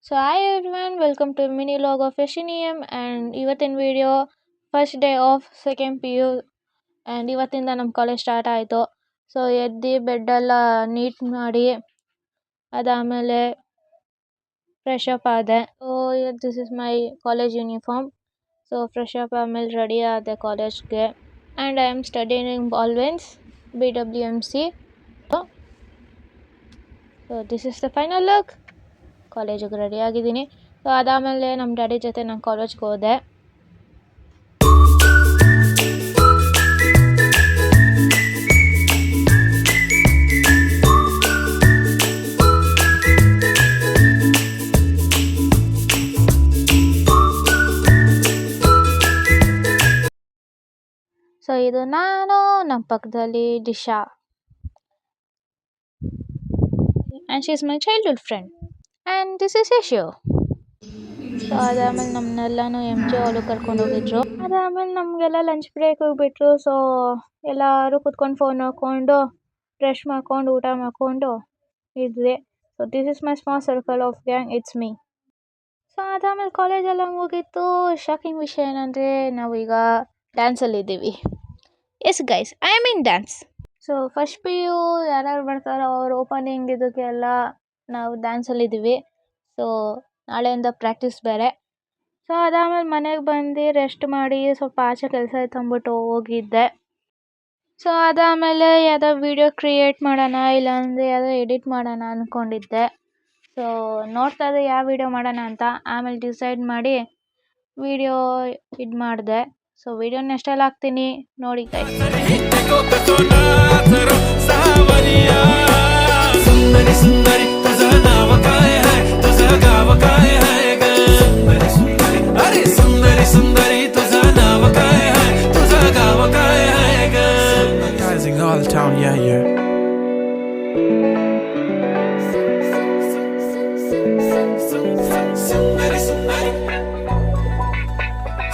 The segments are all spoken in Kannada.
So hi everyone, welcome to mini vlog of ಎಶಿನಿಯಮ್. ಆ್ಯಂಡ್ ಇವತ್ತಿನ video first day of second P U. And ಇವತ್ತಿಂದ ನಮ್ಮ ಕಾಲೇಜ್ ಸ್ಟಾರ್ಟ್ ಆಯಿತು. ಸೊ ಎದ್ದು ಬೆಡ್ಡೆಲ್ಲ ನೀಟ್ ಮಾಡಿ ಅದಾದಮೇಲೆ ಫ್ರೆಶ್ ಅಪ್ ಆದೆ. So this is my college uniform. So fresh up ಆದಮೇಲೆ ರೆಡಿ ಆದೆ ಕಾಲೇಜ್ಗೆ. And I am studying Baldwin's BWMC. So this is the final look. ಕಾಲೇಜಿಗೆ ರೆಡಿ ಆಗಿದ್ದೀನಿ. ಸೊ ಅದಾದಮೇಲೆ ನಮ್ಮ ಡ್ಯಾಡಿ ಜೊತೆ ನಾನು ಕಾಲೇಜ್ಗೆ ಹೋದೆ. ಸೊ ಇದು ನಾನು, ನಮ್ಮ ಪಕ್ಕದಲ್ಲಿ Disha, and she is my childhood friend. And this is Yashu. So ಅದಾದಮೇಲೆ ನಮ್ಮನ್ನೆಲ್ಲನೂ MJ ಹಾಲಿಗೆ ಕರ್ಕೊಂಡು ಹೋಗಿದ್ರು. ಅದಾದಮೇಲೆ ನಮಗೆಲ್ಲ ಲಂಚ್ ಬ್ರೇಕ್ ಹೋಗ್ಬಿಟ್ರು. ಸೊ ಎಲ್ಲರೂ ಕುತ್ಕೊಂಡು ಫೋನ್ ನೋಡಿಕೊಂಡು ಬ್ರಷ್ ಮಾಡ್ಕೊಂಡು ಊಟ ಮಾಡಿಕೊಂಡು ಇದ್ವಿ. So this is my small circle of gang, it's me. So ಅದಾದಮೇಲೆ ಕಾಲೇಜೆಲ್ಲ ಮುಗೀತು. ಶಾಕಿಂಗ್ ವಿಷಯ ಏನಂದರೆ ನಾವೀಗ ಡ್ಯಾನ್ಸಲ್ಲಿದ್ದೀವಿ. Yes guys, I am in dance. So first P U ಯಾರ್ಯಾರು ಬರ್ತಾರೋ ಅವ್ರು ಓಪನಿಂಗ್ ಇದಕ್ಕೆಲ್ಲ ನಾವು ಡ್ಯಾನ್ಸಲ್ಲಿದ್ದೀವಿ. ಸೊ ನಾಳೆಯಿಂದ ಪ್ರಾಕ್ಟೀಸ್ ಬೇರೆ. ಸೊ ಅದಾದಮೇಲೆ ಮನೆಗೆ ಬಂದು ರೆಸ್ಟ್ ಮಾಡಿ ಸ್ವಲ್ಪ ಆಚೆ ಕೆಲಸ ಇತ್ತು ಅಂದ್ಬಿಟ್ಟು ಹೋಗಿದ್ದೆ. ಸೊ ಅದಾದಮೇಲೆ ಯಾವುದೋ ವಿಡಿಯೋ ಕ್ರಿಯೇಟ್ ಮಾಡೋಣ, ಇಲ್ಲಾಂದರೆ ಯಾವುದೋ ಎಡಿಟ್ ಮಾಡೋಣ ಅಂದ್ಕೊಂಡಿದ್ದೆ. ಸೊ ನೋಡ್ತಾ ಇದ್ದೆ ಯಾವ ವಿಡಿಯೋ ಮಾಡೋಣ ಅಂತ. ಆಮೇಲೆ ಡಿಸೈಡ್ ಮಾಡಿ ವಿಡಿಯೋ ಇದು ಮಾಡಿದೆ. ಸೊ ವಿಡಿಯೋನ ಎಷ್ಟೆಲ್ಲ ಹಾಕ್ತೀನಿ ನೋಡಿ guys. All town, yeah, yeah.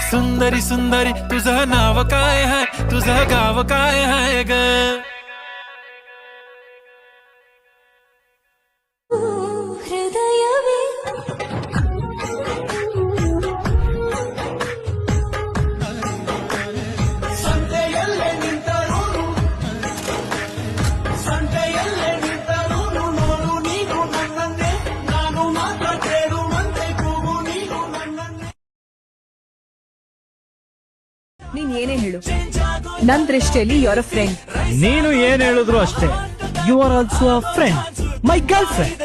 सुंदरी सुंदरी तुझं नाव काय आहे, तुझं गाव काय आहे ग. ನೀನ್ ಏನೇ ಹೇಳು, ನನ್ ದೃಷ್ಟಿಯಲ್ಲಿ ಯುವರ್ ಅ ಫ್ರೆಂಡ್. ನೀನು ಏನ್ ಹೇಳಿದ್ರು ಅಷ್ಟೇ, you are also a friend, my girl friend.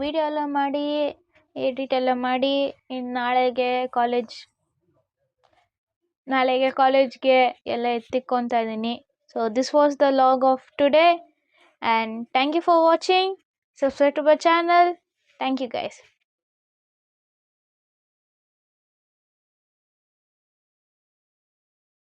Video ಎಲ್ಲ ಮಾಡಿ ಎಡಿಟ್ ಎಲ್ಲ ಮಾಡಿ ಇನ್ನು ನಾಳೆಗೆ ಕಾಲೇಜ್ಗೆ ಎಲ್ಲ ಎತ್ತಿಕ್ಕೊತಾ ಇದ್ದೀನಿ. So this was the log of today, and thank you for watching. Subscribe to my channel. Thank you guys.